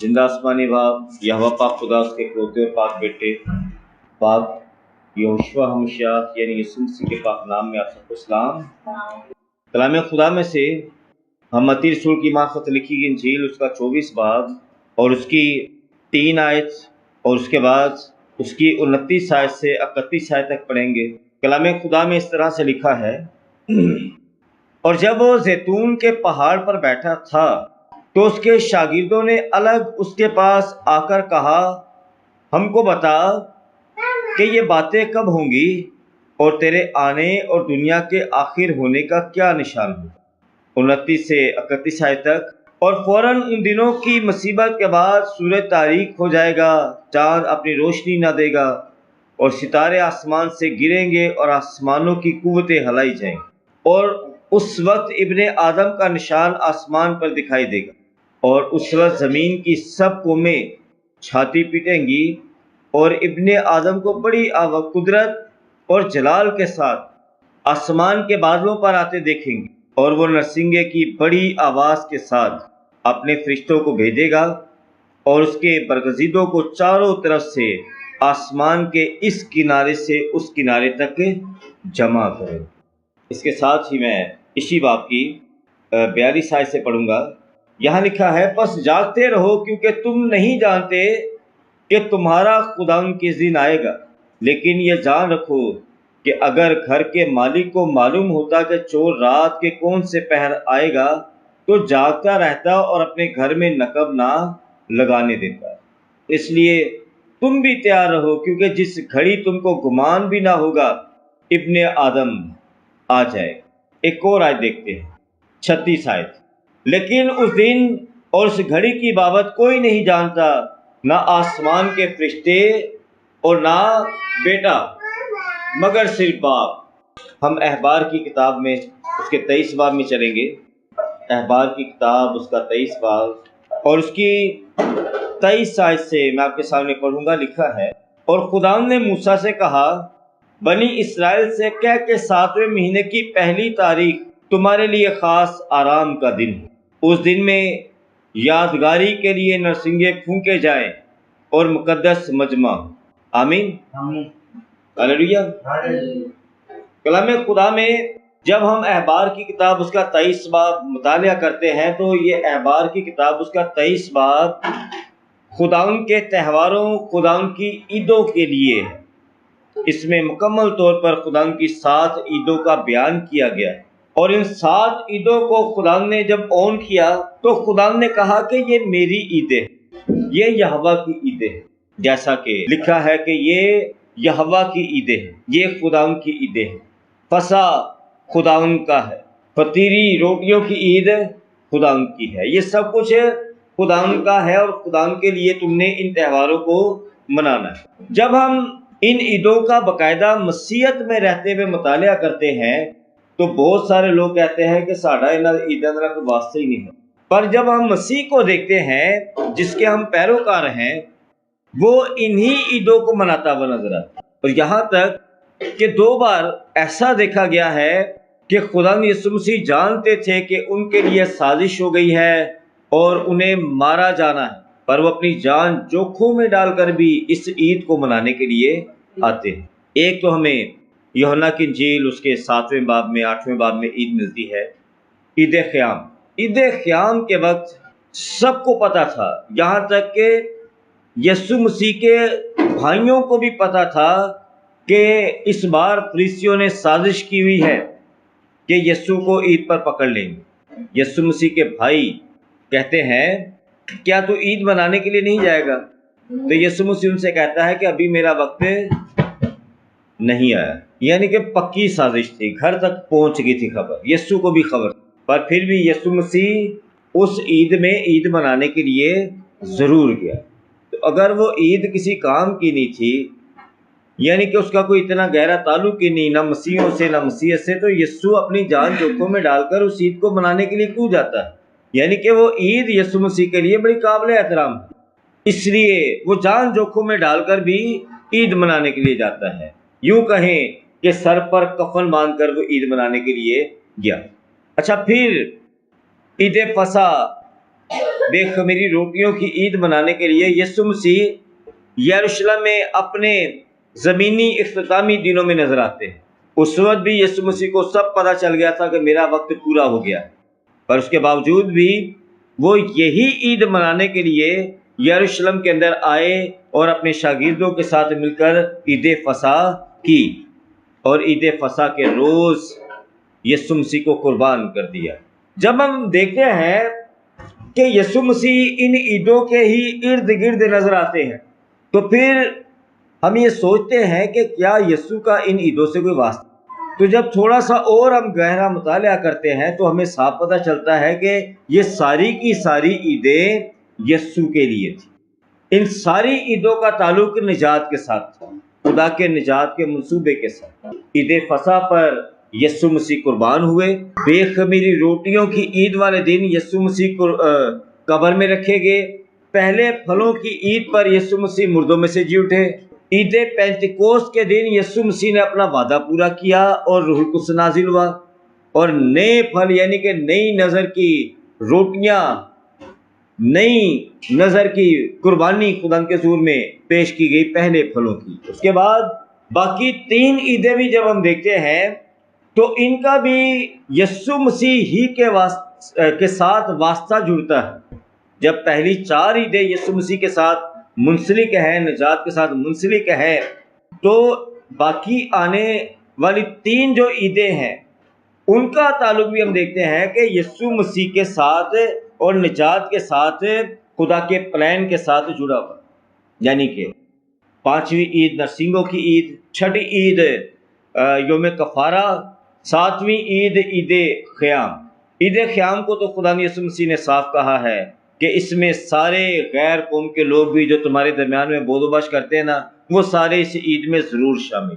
زندہ آسمانی باپ یہوہ پاک خدا، اس کے کھلوتے اور پاک بیٹے پاک یہوشوا ہمشیہ یعنی یسوع مسیح کے پاک نام میں آپ سب کو سلام۔ کلام خدا میں سے ہم متی رسول کی معرفت لکھی گئی انجیل اس کا 24 باب اور اس کی 3 آیت اور اس کے بعد اس کی 29 آیت سے 31 آیت تک پڑھیں گے۔ کلام خدا میں اس طرح سے لکھا ہے، اور جب وہ زیتون کے پہاڑ پر بیٹھا تھا تو اس کے شاگردوں نے الگ اس کے پاس آ کر کہا، ہم کو بتا کہ یہ باتیں کب ہوں گی اور تیرے آنے اور دنیا کے آخر ہونے کا کیا نشان ہوگا۔ 29 سے 31 آیت تک۔ اور فوراً ان دنوں کی مصیبت کے بعد سورج تاریک ہو جائے گا، چاند اپنی روشنی نہ دے گا اور ستارے آسمان سے گریں گے اور آسمانوں کی قوتیں ہلائی جائیں گی، اور اس وقت ابن آدم کا نشان آسمان پر دکھائی دے گا، اور اس وقت زمین کی سب قومیں چھاتی پیٹیں گی اور ابن آدم کو بڑی قدرت اور جلال کے ساتھ آسمان کے بادلوں پر آتے دیکھیں گے، اور وہ نرسنگے کی بڑی آواز کے ساتھ اپنے فرشتوں کو بھیجے گا اور اس کے برگزیدوں کو چاروں طرف سے آسمان کے اس کنارے سے اس کنارے تک جمع کرے۔ اس کے ساتھ ہی میں اسی باب کی 42 آیت سے پڑھوں گا۔ یہاں لکھا ہے، پس جاگتے رہو کیونکہ تم نہیں جانتے کہ تمہارا خداوند کس دن آئے گا، لیکن یہ جان رکھو کہ اگر گھر کے مالک کو معلوم ہوتا کہ چور رات کے کون سے پہر آئے گا تو جاگتا رہتا اور اپنے گھر میں نقب نہ لگانے دیتا۔ اس لیے تم بھی تیار رہو، کیونکہ جس گھڑی تم کو گمان بھی نہ ہوگا ابن آدم آ جائے۔ ایک اور آیت دیکھتے ہیں، 36 آیت۔ لیکن اس دن اور اس گھڑی کی بابت کوئی نہیں جانتا، نہ آسمان کے فرشتے اور نہ بیٹا، مگر صرف باپ۔ ہم احبار کی کتاب میں اس کے 23 باب میں چلیں گے۔ احبار کی کتاب اس کا 23 باب اور اس کی 23 آیت سے میں آپ کے سامنے پڑھوں گا۔ لکھا ہے، اور خداوند نے موسیٰ سے کہا، بنی اسرائیل سے کہہ کہ 7ویں مہینے کی پہلی تاریخ تمہارے لیے خاص آرام کا دن ہے۔ اس دن میں یادگاری کے لیے نرسنگے پھونکے جائیں اور مقدس مجمع۔ آمین، ہلیلویہ۔ کلام خدا میں جب ہم احبار کی کتاب اس کا 23 باب مطالعہ کرتے ہیں تو یہ احبار کی کتاب اس کا 23 باب خداوند کے تہواروں، خداوند کی عیدوں کے لیے ہے۔ اس میں مکمل طور پر خداوند کی 7 عیدوں کا بیان کیا گیا ہے، اور ان 7 عیدوں کو خداوند نے جب اون کیا تو خداوند نے کہا کہ یہ میری عیدیں، یہ یہوہ کی عیدیں ہیں، جیسا کہ لکھا ہے کہ یہ یہوہ کی عیدیں ہیں، یہ خداوند کی عیدیں ہیں۔ فصح خداوند کا ہے، فطیری روٹیوں کی عید خداوند کی ہے، یہ سب کچھ خداوند کا ہے اور خداوند کے لیے تم نے ان تہواروں کو منانا ہے۔ جب ہم ان عیدوں کا باقاعدہ مسیحیت میں رہتے ہوئے مطالعہ کرتے ہیں تو بہت سارے لوگ کہتے ہیں کہ ساڈا انہاں عیداں نال کوئی واسطہ ہی نہیں ہے، پر جب ہم مسیح کو دیکھتے ہیں جس کے ہم پیروکار ہیں، وہ انہی عیدوں کو مناتا ہوا نظر آتا ہے۔ اور یہاں تک کہ 2 بار ایسا دیکھا گیا ہے کہ خدا یسوع مسیح جانتے تھے کہ ان کے لیے سازش ہو گئی ہے اور انہیں مارا جانا ہے، پر وہ اپنی جان جوکھوں میں ڈال کر بھی اس عید کو منانے کے لیے آتے ہیں۔ ایک تو ہمیں یوحنا کی انجیل اس کے 7ویں باب میں 8ویں باب میں عید ملتی ہے، عید خیام۔ عید خیام کے وقت سب کو پتا تھا، یہاں تک کہ یسوع مسیح کے بھائیوں کو بھی پتا تھا کہ اس بار فریسیوں نے سازش کی ہوئی ہے کہ یسوع کو عید پر پکڑ لیں گے۔ یسوع مسیح کے بھائی کہتے ہیں، کیا تو عید منانے کے لیے نہیں جائے گا؟ تو یسوع مسیح ان سے کہتا ہے کہ ابھی میرا وقت نہیں آیا، یعنی کہ پکی سازش تھی، گھر تک پہنچ گئی تھی خبر، یسوع کو بھی خبر تھی، پر پھر بھی یسوع مسیح اس عید میں عید منانے کے لیے ضرور گیا۔ تو اگر وہ عید کسی کام کی نہیں تھی، یعنی کہ اس کا کوئی اتنا گہرا تعلق ہی نہیں، نہ مسیحوں سے نہ مسیحیت سے، تو یسوع اپنی جان جوکھوں میں ڈال کر اس عید کو منانے کے لیے کیوں جاتا ہے؟ یعنی کہ وہ عید یسوع مسیح کے لیے بڑی قابل احترام ہے، اس لیے وہ جان جوکھوں میں ڈال کر بھی عید منانے کے لیے جاتا ہے۔ یوں کہیں کہ سر پر کفن باندھ کر وہ عید منانے کے لیے گیا۔ اچھا، پھر عید فصح بے خمیری روٹیوں کی عید منانے کے لیے یسوع مسیح یروشلم میں اپنے زمینی اختتامی دنوں میں نظر آتے ہیں۔ اس وقت بھی یسوع مسیح کو سب پتہ چل گیا تھا کہ میرا وقت پورا ہو گیا ہے، پر اس کے باوجود بھی وہ یہی عید منانے کے لیے یروشلم کے اندر آئے اور اپنے شاگردوں کے ساتھ مل کر عید فصح کی، اور عید فصح کے روز یسوع مسیح کو قربان کر دیا۔ جب ہم دیکھتے ہیں کہ یسوع مسیح ان عیدوں کے ہی ارد گرد نظر آتے ہیں، تو پھر ہم یہ سوچتے ہیں کہ کیا یسوع کا ان عیدوں سے کوئی واسطہ؟ تو جب تھوڑا سا اور ہم گہرا مطالعہ کرتے ہیں تو ہمیں صاف پتہ چلتا ہے کہ یہ ساری کی ساری عیدیں یسوع کے لیے تھی۔ ان ساری عیدوں کا تعلق نجات کے ساتھ تھا، خدا کے نجات کے منصوبے کے ساتھ۔ عید فصح پر یسوع مسیح قربان ہوئے۔ بے خمیری روٹیوں کی عید والے دن یسوع مسیح قبر میں رکھے گئے۔ پہلے پھلوں کی عید پر یسوع مسیح مردوں میں سے جی اٹھے۔ عید پینتیکوست کے دن یسوع مسیح نے اپنا وعدہ پورا کیا اور روح القدس نازل ہوا، اور نئے پھل یعنی کہ نئی نظر کی روٹیاں، نئی نظر کی قربانی خدا کے حضور میں پیش کی گئی پہلے پھلوں کی۔ اس کے بعد باقی 3 عیدیں بھی جب ہم دیکھتے ہیں تو ان کا بھی یسوع مسیح ہی کے ساتھ واسطہ جڑتا ہے۔ جب پہلی 4 عیدیں یسوع مسیح کے ساتھ منسلک ہیں، نجات کے ساتھ منسلک ہیں، تو باقی آنے والی 3 جو عیدیں ہیں ان کا تعلق بھی ہم دیکھتے ہیں کہ یسوع مسیح کے ساتھ اور نجات کے ساتھ خدا کے پلان کے ساتھ جڑا ہوا، یعنی کہ 5ویں عید نرسنگوں کی عید، 6ٹھی عید یوم کفارہ، 7ویں عید عید خیام۔ عید خیام کو تو خدا یسوع مسیح نے صاف کہا ہے کہ اس میں سارے غیر قوم کے لوگ بھی جو تمہارے درمیان میں بود و باش کرتے ہیں نا، وہ سارے اس عید میں ضرور شامل،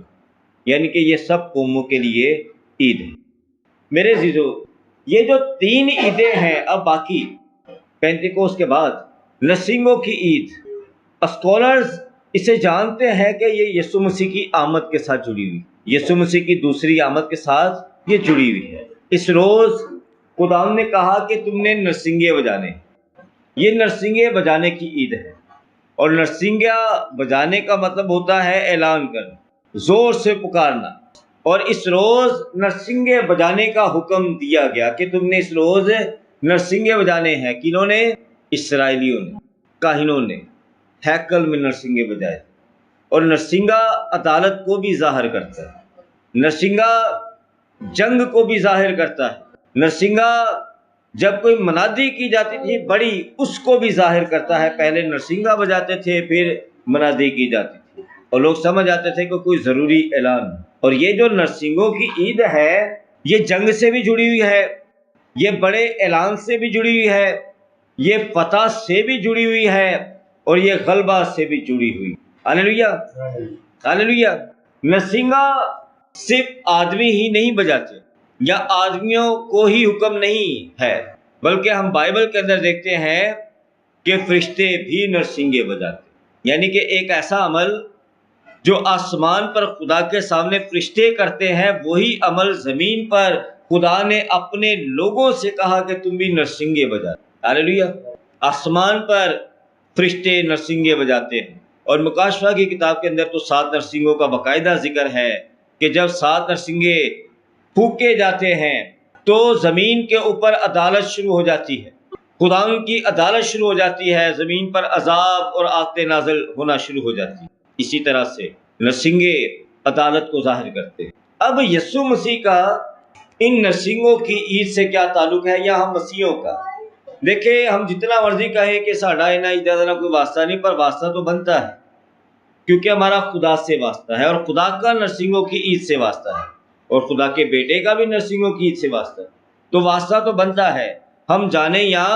یعنی کہ یہ سب قوموں کے لیے عید ہے۔ میرے عزیزو، یہ جو 3 عیدیں ہیں، اب باقی پینتیکوست کے بعد نرسنگوں کی عید، اسکالرز اسے جانتے ہیں کہ یہ یسوع مسیح کی آمد کے ساتھ جڑی ہوئی، یسوع مسیح کی دوسری آمد کے ساتھ یہ جڑی ہوئی ہے۔ اس روز خدا نے کہا کہ تم نے نرسنگیں بجانے، یہ نرسنگیں بجانے کی عید ہے، اور نرسنگا بجانے کا مطلب ہوتا ہے اعلان کرنا، زور سے پکارنا، اور اس روز نرسنگیں بجانے کا حکم دیا گیا کہ تم نے اس روز نرسنگیں بجانے ہیں۔ کنہوں نے؟ اسرائیلیوں نے، کاہنوں نے ہیکل میں نرسنگیں بجائے، اور نرسنگا عدالت کو بھی ظاہر کرتا ہے، نرسنگا جنگ کو بھی ظاہر کرتا ہے، نرسنگا جب کوئی منادی کی جاتی تھی بڑی، اس کو بھی ظاہر کرتا ہے۔ پہلے نرسنگا بجاتے تھے، پھر منادی کی جاتی تھی، اور لوگ سمجھ آتے تھے کہ کوئی ضروری اعلان۔ اور یہ جو نرسنگوں کی عید ہے، یہ جنگ سے بھی جڑی ہوئی ہے، یہ بڑے اعلان سے بھی جڑی ہوئی ہے، یہ فتح سے بھی جڑی ہوئی ہے، اور یہ غلبہ سے بھی جڑی ہوئی۔ ہاللیلویہ، ہاللیلویہ۔ نرسنگا صرف آدمی ہی نہیں بجاتے، یا آدمیوں کو ہی حکم نہیں ہے، بلکہ ہم بائبل کے اندر دیکھتے ہیں کہ فرشتے بھی نرسنگیں بجاتے، یعنی کہ ایک ایسا عمل جو آسمان پر خدا کے سامنے فرشتے کرتے ہیں، وہی عمل زمین پر خدا نے اپنے لوگوں سے کہا کہ تم بھی نرسنگیں بجاتے۔ ہاللیلویہ۔ آسمان پر فرشتے نرسنگیں بجاتے ہیں، اور مکاشفہ کی کتاب کے اندر تو 7 نرسنگوں کا باقاعدہ ذکر ہے کہ جب 7 نرسنگیں پھونکے جاتے ہیں تو زمین کے اوپر عدالت شروع ہو جاتی ہے، خدا کی عدالت شروع ہو جاتی ہے، زمین پر عذاب اور آفتیں نازل ہونا شروع ہو جاتی ہے۔ اسی طرح سے نرسنگیں عدالت کو ظاہر کرتے ہیں۔ اب یسوع مسیح کا ان نرسنگوں کی عید سے کیا تعلق ہے، یا ہم مسیحوں کا؟ دیکھیں، ہم جتنا مرضی کہیں کہ ساڈا انہاں عیداں دا کوئی واسطہ نہیں، پر واسطہ تو بنتا ہے، کیونکہ ہمارا خدا سے واسطہ ہے، اور خدا کا نرسنگوں کی عید سے واسطہ ہے، اور خدا کے بیٹے کا بھی نرسنگوں کی عید سے واسطہ ہے، تو واسطہ تو بنتا ہے، ہم جانیں یا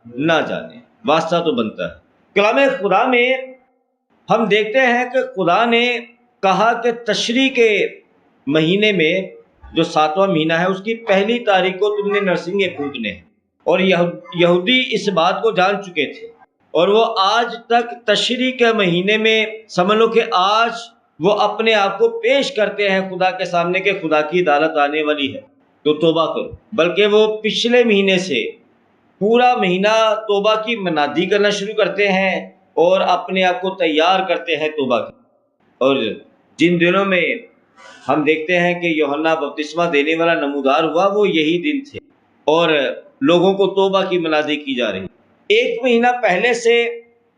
نہ جانیں، واسطہ تو بنتا ہے۔ کلام خدا میں ہم دیکھتے ہیں کہ خدا نے کہا کہ تشریع کے مہینے میں جو 7واں مہینہ ہے، اس کی پہلی تاریخ کو تم نے نرسنگیں پھونکنے ہیں، اور یہودی اس بات کو جان چکے تھے، اور وہ آج تک تشریع کے مہینے میں سمجھ لو کہ آج وہ اپنے آپ کو پیش کرتے ہیں خدا کے سامنے کہ خدا کی عدالت آنے والی ہے تو توبہ کرو، بلکہ وہ پچھلے مہینے سے پورا مہینہ توبہ کی منادی کرنا شروع کرتے ہیں اور اپنے آپ کو تیار کرتے ہیں توبہ کی۔ اور جن دنوں میں ہم دیکھتے ہیں کہ یوحنا بپتسمہ دینے والا نمودار ہوا، وہ یہی دن تھے اور لوگوں کو توبہ کی منادی کی جا رہی۔ ایک مہینہ پہلے سے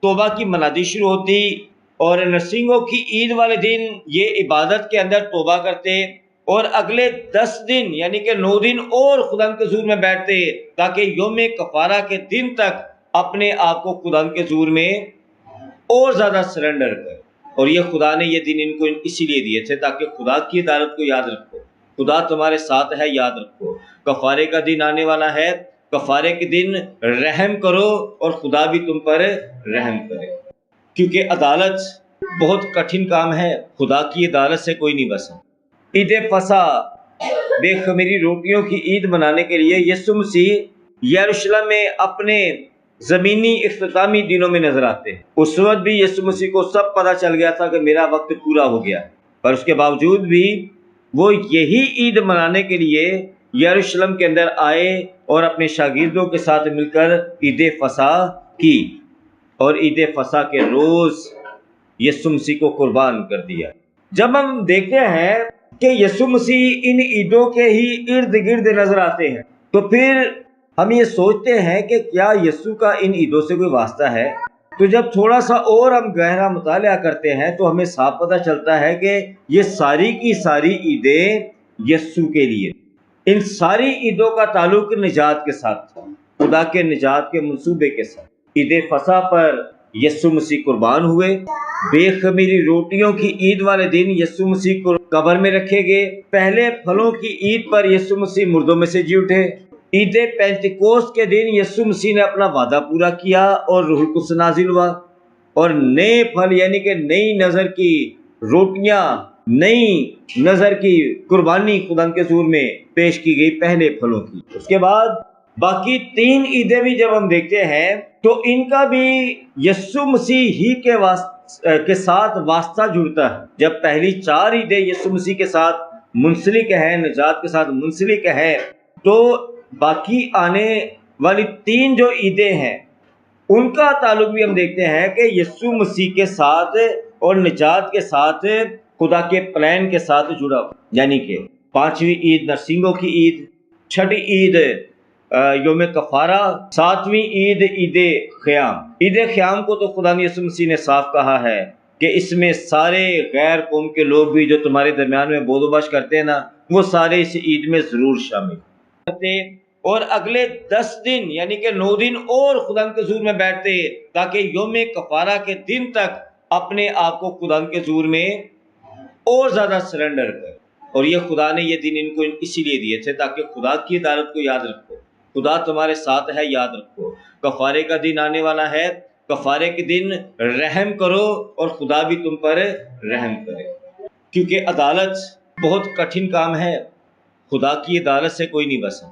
توبہ کی منادی شروع ہوتی اور نرسنگوں کی عید والے دن یہ عبادت کے اندر توبہ کرتے اور اگلے 10 دن یعنی کہ 9 دن اور خدا کے حضور میں بیٹھتے تاکہ یوم کفارہ کے دن تک اپنے آپ کو خدا کے حضور میں اور زیادہ سرنڈر کرے۔ اور یہ خدا نے یہ دن ان کو اسی لیے دیے تھے تاکہ خدا کی عدالت کو یاد رکھو، خدا تمہارے ساتھ ہے، یاد رکھو کفارے کا دن آنے والا ہے، کفارے کے دن رحم کرو اور خدا بھی تم پر رحم کرے، کیونکہ عدالت بہت کٹھن کام ہے، خدا کی عدالت سے کوئی نہیں بچا۔ عید فصح بے خمیری روٹیوں کی عید منانے کے لیے یسوع مسیح یروشلم میں اپنے زمینی اختتامی دنوں میں نظر آتے ہیں۔ اس وقت بھی یسوع مسیح کو سب پتہ چل گیا تھا کہ میرا وقت پورا ہو گیا، پر اس کے باوجود بھی وہ یہی عید منانے کے لیے یروشلم کے اندر آئے اور اپنے شاگردوں کے ساتھ مل کر عید فصح کی اور عید فصح کے روز یسوع مسیح کو قربان کر دیا۔ جب ہم دیکھتے ہیں کہ یسوع مسیح ان عیدوں کے ہی ارد گرد نظر آتے ہیں تو پھر ہم یہ سوچتے ہیں کہ کیا یسوع کا ان عیدوں سے کوئی واسطہ ہے؟ تو جب تھوڑا سا اور ہم گہرا مطالعہ کرتے ہیں تو ہمیں صاف پتہ چلتا ہے کہ یہ ساری کی ساری عیدیں یسوع کے لیے، ان ساری عیدوں کا تعلق نجات کے ساتھ تھا، خدا کے نجات کے منصوبے کے ساتھ۔ عید فصح پر یسوع مسیح قربان ہوئے، بے خمیری روٹیوں کی عید والے دن یسوع مسیح کو قبر میں رکھے گئے، پہلے پھلوں کی عید پر یسوع مسیح مردوں میں سے جی اٹھے، عید پینتیکوست کے دن یسوع مسیح نے اپنا وعدہ پورا کیا اور روح القدس نازل ہوا اور نئے پھل یعنی کہ نئی نظر کی روٹیاں، نئی نظر کی قربانی خدا کے حضور میں پیش کی گئی پہلے پھلوں کی۔ اس کے بعد باقی 3 عیدیں بھی جب ہم دیکھتے ہیں تو ان کا بھی یسوع مسیح ہی کے ساتھ واسطہ جڑتا ہے۔ جب پہلی 4 عیدیں یسوع مسیح کے ساتھ منسلک ہیں، نجات کے ساتھ منسلک ہے، تو باقی آنے والی 3 جو عیدیں ہیں ان کا تعلق بھی ہم دیکھتے ہیں کہ یسوع مسیح کے ساتھ اور نجات کے ساتھ خدا کے پلان کے ساتھ جڑا، یعنی کہ 5ویں عید نرسنگوں کی عید، 6ٹھی عید یوم کفارہ، 7ویں عید عید خیام۔ عید خیام کو تو خدا یسوع مسیح نے صاف کہا ہے کہ اس میں سارے غیر قوم کے لوگ بھی جو تمہارے درمیان میں بود و باش کرتے ہیں نا، وہ سارے اس عید میں ضرور شامل کرتے اور اگلے 10 دن یعنی کہ 9 دن اور خدا کے حضور میں بیٹھتے تاکہ یوم کفارہ کے دن تک اپنے آپ کو خدا کے حضور میں اور زیادہ سرنڈر کرے۔ اور یہ خدا نے یہ دن ان کو اسی لیے دیے تھے تاکہ خدا کی عدالت کو یاد رکھو، خدا تمہارے ساتھ ہے، یاد رکھو کفارے کا دن آنے والا ہے، کفارے کے دن رحم کرو اور خدا بھی تم پر رحم کرے، کیونکہ عدالت بہت کٹھن کام ہے، خدا کی عدالت سے کوئی نہیں بچا۔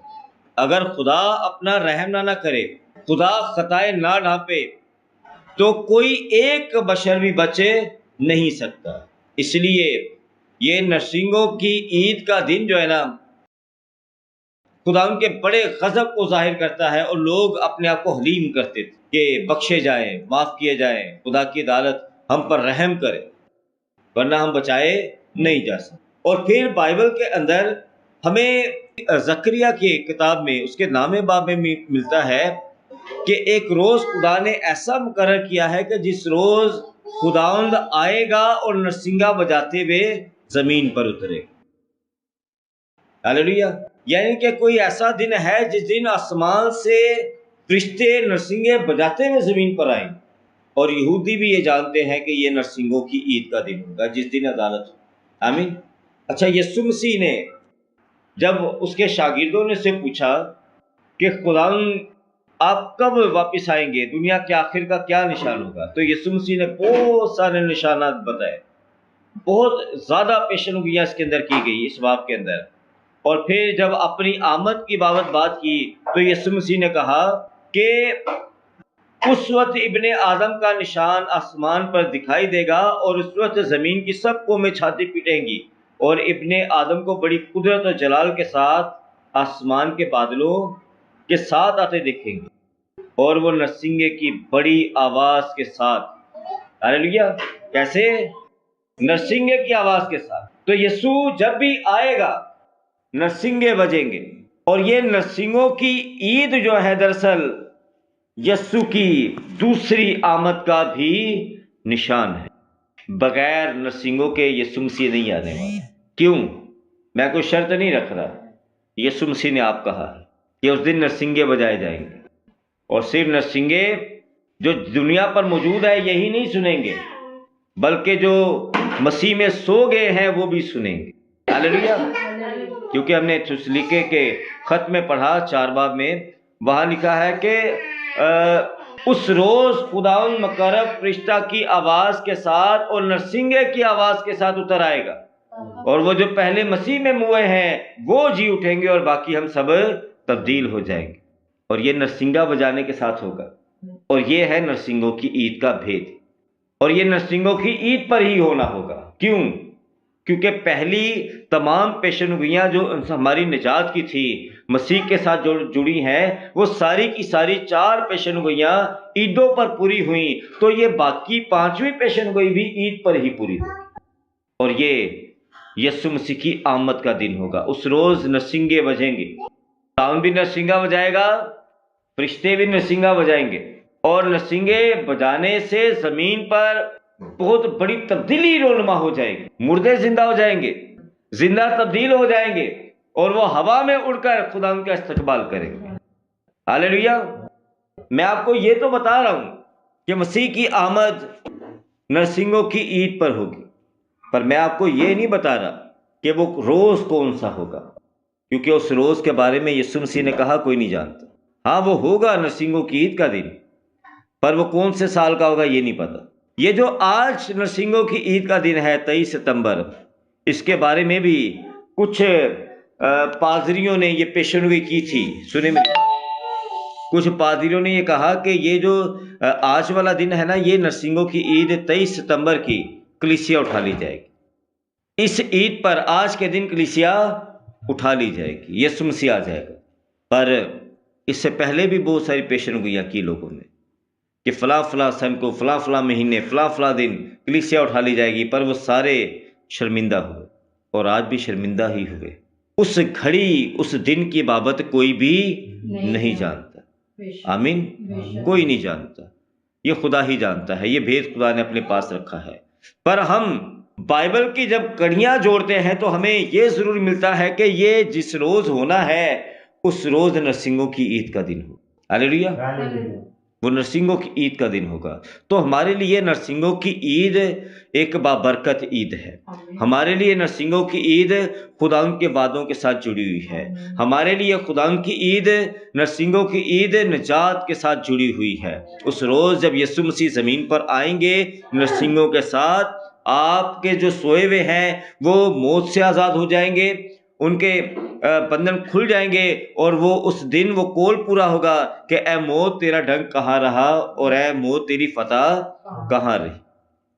اگر خدا اپنا رحم نہ کرے، خدا خطائے نہ ڈھانپے تو کوئی ایک بشر بھی بچے نہیں سکتا۔ اس لیے یہ نرسنگوں کی عید کا دن جو ہے نا، خدا ان کے بڑے غضب کو ظاہر کرتا ہے اور لوگ اپنے آپ کو حلیم کرتے تھے کہ بخشے جائیں، معاف کیے جائیں، خدا کی عدالت ہم پر رحم کرے ورنہ ہم بچائے نہیں جا سکتے۔ اور پھر بائبل کے اندر ہمیں زکریا کی کتاب میں اس کے نامے باب میں ملتا ہے کہ ایک روز خدا نے ایسا مقرر کیا ہے کہ جس روز خداوند آئے گا اور نرسنگا بجاتے ہوئے زمین پر اترے گا۔ ہاللیلویہ! یعنی کہ کوئی ایسا دن ہے جس دن آسمان سے فرشتے نرسنگیں بجاتے ہوئے زمین پر آئیں، اور یہودی بھی یہ جانتے ہیں کہ یہ نرسنگوں کی عید کا دن ہوگا جس دن عدالت ہو۔ آمین۔ اچھا، یسوع مسیح نے جب اس کے شاگردوں نے سے پوچھا کہ خداوند آپ کب واپس آئیں گے، دنیا کے آخر کا کیا نشان ہوگا، تو یسوع مسیح نے بہت سارے نشانات بتائے، بہت زیادہ پیشنگوئیاں اس کے اندر کی گئی اس باب کے اندر۔ اور پھر جب اپنی آمد کی بات کی تو یسوع مسیح نے کہا کہ اس وقت ابن آدم کا نشان آسمان پر دکھائی دے گا اور اس وقت زمین کی سب قومیں چھاتی پیٹیں گی اور ابن آدم کو بڑی قدرت اور جلال کے ساتھ آسمان کے بادلوں کے ساتھ آتے دیکھیں گے۔ اور وہ نرسنگے کی بڑی آواز کے ساتھ، ہاللیلویا، کیسے؟ نرسنگے کی آواز کے ساتھ۔ تو یسوع جب بھی آئے گا نرسنگے بجیں گے، اور یہ نرسنگوں کی عید جو ہے دراصل یسوع کی دوسری آمد کا بھی نشان ہے۔ بغیر نرسنگوں کے یسوع مسیح نہیں آنے والا۔ کیوں؟ میں کوئی شرط نہیں رکھ رہا، یسوع مسیح نے آپ کہا ہے کہ اس دن نرسنگے بجائے جائیں گے، اور صرف نرسنگے جو دنیا پر موجود ہے یہی نہیں سنیں گے، بلکہ جو مسیح میں سو گئے ہیں وہ بھی سنیں گے۔ ہاللیلویا، کیونکہ ہم نے تسلونیکے کے خط میں پڑھا 4 باب میں، وہاں لکھا ہے کہ اس روز خداوند مقرب فرشتہ کی آواز کے ساتھ اور نرسنگے کی آواز کے ساتھ اتر آئے گا، اور وہ جو پہلے مسیح میں موئے ہیں وہ جی اٹھیں گے، اور باقی ہم سب تبدیل ہو جائیں گے، اور یہ نرسنگا بجانے کے ساتھ ہوگا۔ اور یہ ہے نرسنگوں کی عید کا بھید، اور یہ نرسنگوں کی عید پر ہی ہونا ہوگا۔ کیوں؟ کیونکہ پہلی تمام پیشنگوئیاں جو ہماری نجات کی تھی مسیح کے ساتھ جو جڑی ہیں، وہ ساری کی ساری 4 پیشنگوئیاں عیدوں پر پوری ہوئیں، تو یہ باقی 5ویں پیشنگوئی بھی عید پر ہی پوری ہوگی، اور یہ یسوع مسیح کی آمد کا دن ہوگا۔ اس روز نرسنگے بجیں گے، خداوند بھی نرسنگا بجائے گا، فرشتے بھی نرسنگا بجائیں گے، اور نرسنگے بجانے سے زمین پر بہت بڑی تبدیلی رونما ہو جائے گی۔ مردے زندہ ہو جائیں گے، زندہ تبدیل ہو جائیں گے، اور وہ ہوا میں اڑ کر خداوند کا استقبال کریں گے۔ ہاللیلویا۔ میں آپ کو یہ تو بتا رہا ہوں کہ مسیح کی آمد نرسنگوں کی عید پر ہوگی، پر میں آپ کو یہ نہیں بتا رہا کہ وہ روز کون سا ہوگا، کیونکہ اس روز کے بارے میں یسوع مسیح نے کہا کوئی نہیں جانتا۔ ہاں وہ ہوگا نرسنگوں کی عید کا دن، پر وہ کون سے سال کا ہوگا یہ نہیں پتا۔ یہ جو آج نرسنگوں کی عید کا دن ہے 23 ستمبر، اس کے بارے میں بھی کچھ پادریوں نے یہ پیشنگوئی کی تھی۔ سنیں میں، کچھ پادریوں نے یہ کہا کہ یہ جو آج والا دن ہے نا، یہ نرسنگوں کی عید 23 ستمبر کی کلیسیا اٹھا لی جائے گی۔ اس عید پر آج کے دن کلیسیا اٹھا لی جائے گی، یسوع مسیح آ جائے گا۔ پر اس سے پہلے بھی بہت ساری پیشنگوئیاں کی لوگوں نے کہ فلاں فلاں سن کو، فلاں فلاں مہینے، فلاں فلاں دن کلیسیا اٹھا لی جائے گی، پر وہ سارے شرمندہ ہوئے، اور آج بھی شرمندہ ہی ہوئے۔ اس گھڑی، اس دن کی بابت کوئی بھی نہیں جانتا۔ آمین، کوئی نہیں جانتا، یہ خدا ہی جانتا ہے، یہ بھید خدا نے اپنے پاس رکھا ہے۔ پر ہم بائبل کی جب کڑیاں جوڑتے ہیں تو ہمیں یہ ضرور ملتا ہے کہ یہ جس روز ہونا ہے اس روز نرسنگوں کی عید کا دن ہو۔ ہاللیلویا، وہ نرسنگوں کی عید کا دن ہوگا۔ تو ہمارے لیے نرسنگوں کی عید ایک بابرکت عید ہے۔ ہمارے لیے نرسنگوں کی عید خداوند کے وعدوں کے ساتھ جڑی ہوئی ہے۔ ہمارے لیے خداوند کی عید، نرسنگوں کی عید نجات کے ساتھ جڑی ہوئی ہے۔ اس روز جب یسوع مسیح زمین پر آئیں گے نرسنگوں کے ساتھ، آپ کے جو سوئے ہوئے ہیں وہ موت سے آزاد ہو جائیں گے، ان کے بندھن کھل جائیں گے، اور وہ اس دن وہ کول پورا ہوگا کہ اے موت تیرا ڈنگ کہاں رہا، اور اے موت تیری فتح کہاں رہی۔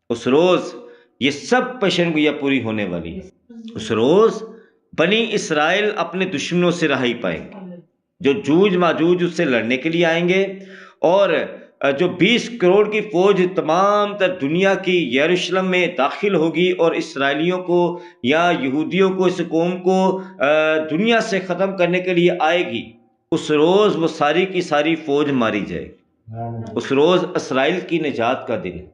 اس روز یہ سب پیشنگوئیاں پوری ہونے والی ہیں۔ اس روز بنی اسرائیل اپنے دشمنوں سے رہائی پائیں گے، جو جوج ماجوج اس سے لڑنے کے لیے آئیں گے، اور جو 20 کروڑ کی فوج تمام تر دنیا کی یروشلم میں داخل ہوگی، اور اسرائیلیوں کو یا یہودیوں کو، اس قوم کو دنیا سے ختم کرنے کے لیے آئے گی، اس روز وہ ساری کی ساری فوج ماری جائے گی۔ اس روز اسرائیل کی نجات کا دن ہے،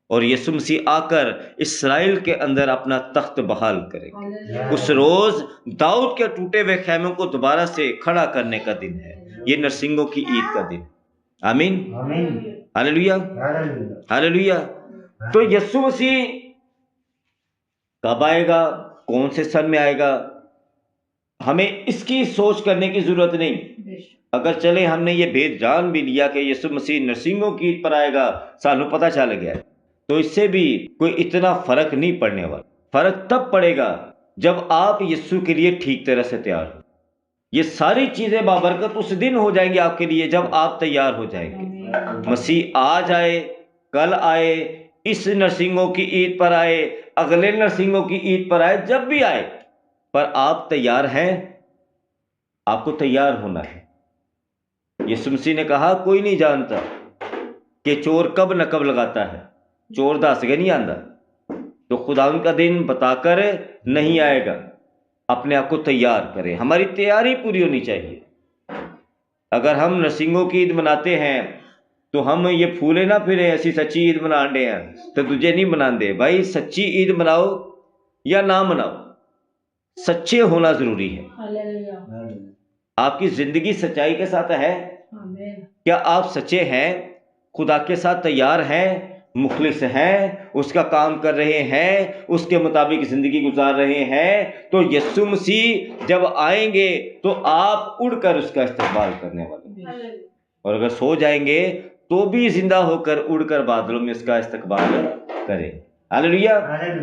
اور یسوع مسیح آ کر اسرائیل کے اندر اپنا تخت بحال کرے گا۔ اس روز داؤد کے ٹوٹے ہوئے خیموں کو دوبارہ سے کھڑا کرنے کا دن ہے۔ یہ نرسنگوں کی عید کا دن۔ آمین، ہاللیلویا، ہاللیلویا۔ تو یسوع مسیح کب آئے گا، کون سے سن میں آئے گا، ہمیں اس کی سوچ کرنے کی ضرورت نہیں۔ اگر چلے ہم نے یہ بھید جان بھی لیا کہ یسوع مسیح نرسنگوں کی عید پر آئے گا، سانوں پتہ چل گیا، تو اس سے بھی کوئی اتنا فرق نہیں پڑنے والا۔ فرق تب پڑے گا جب آپ یسوع کے لیے ٹھیک طرح سے تیار ہو۔ یہ ساری چیزیں بابرکت اس دن ہو جائیں گی آپ کے لیے جب آپ تیار ہو جائیں گے۔ مسیح آج آئے، کل آئے، اس نرسنگوں کی عید پر آئے، اگلے نرسنگوں کی عید پر آئے، جب بھی آئے، پر آپ تیار ہیں؟ آپ کو تیار ہونا ہے۔ یسوع مسیح نے کہا کوئی نہیں جانتا کہ چور کب نقب لگاتا ہے، چور دس کے نہیں آندا، تو خدا ان کا دن بتا کر نہیں آئے گا، اپنے آپ کو تیار کرے، ہماری تیاری پوری ہونی چاہیے۔ اگر ہم نرسنگوں کی عید مناتے ہیں تو ہم یہ پھولے نہ پھریں اسی سچی عید منان دے ہیں تو تجھے نہیں منان دے۔ بھائی سچی عید مناؤ یا نہ مناؤ، سچے ہونا ضروری ہے۔ آپ کی زندگی سچائی کے ساتھ ہے؟ کیا آپ سچے ہیں؟ خدا کے ساتھ تیار ہیں، مخلص ہیں، اس کا کام کر رہے ہیں، اس کے مطابق زندگی گزار رہے ہیں، تو یسوع مسیح جب آئیں گے تو آپ اڑ کر اس کا استقبال کرنے والے ہیں، اور اگر سو جائیں گے تو بھی زندہ ہو کر اڑ کر بادلوں میں اس کا استقبال کریں۔ ہاللیلویا۔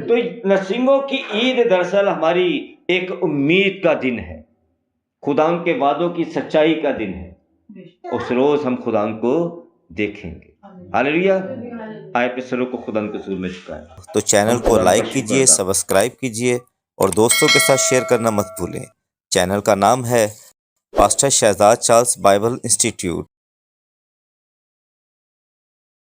تو نرسنگوں کی عید دراصل ہماری ایک امید کا دن ہے، خدا ان کے وعدوں کی سچائی کا دن ہے۔ اس روز ہم خدا ان کو دیکھیں گے۔ ہاللیلویا۔ آئے اپنے سروں کو خدا کے حضور میں جھکائیں۔ تو چینل کو لائک کیجئے، سبسکرائب کیجئے اور دوستوں کے ساتھ شیئر کرنا مت بھولیں۔ چینل کا نام ہے pastor Shahzad Charles Bible institute.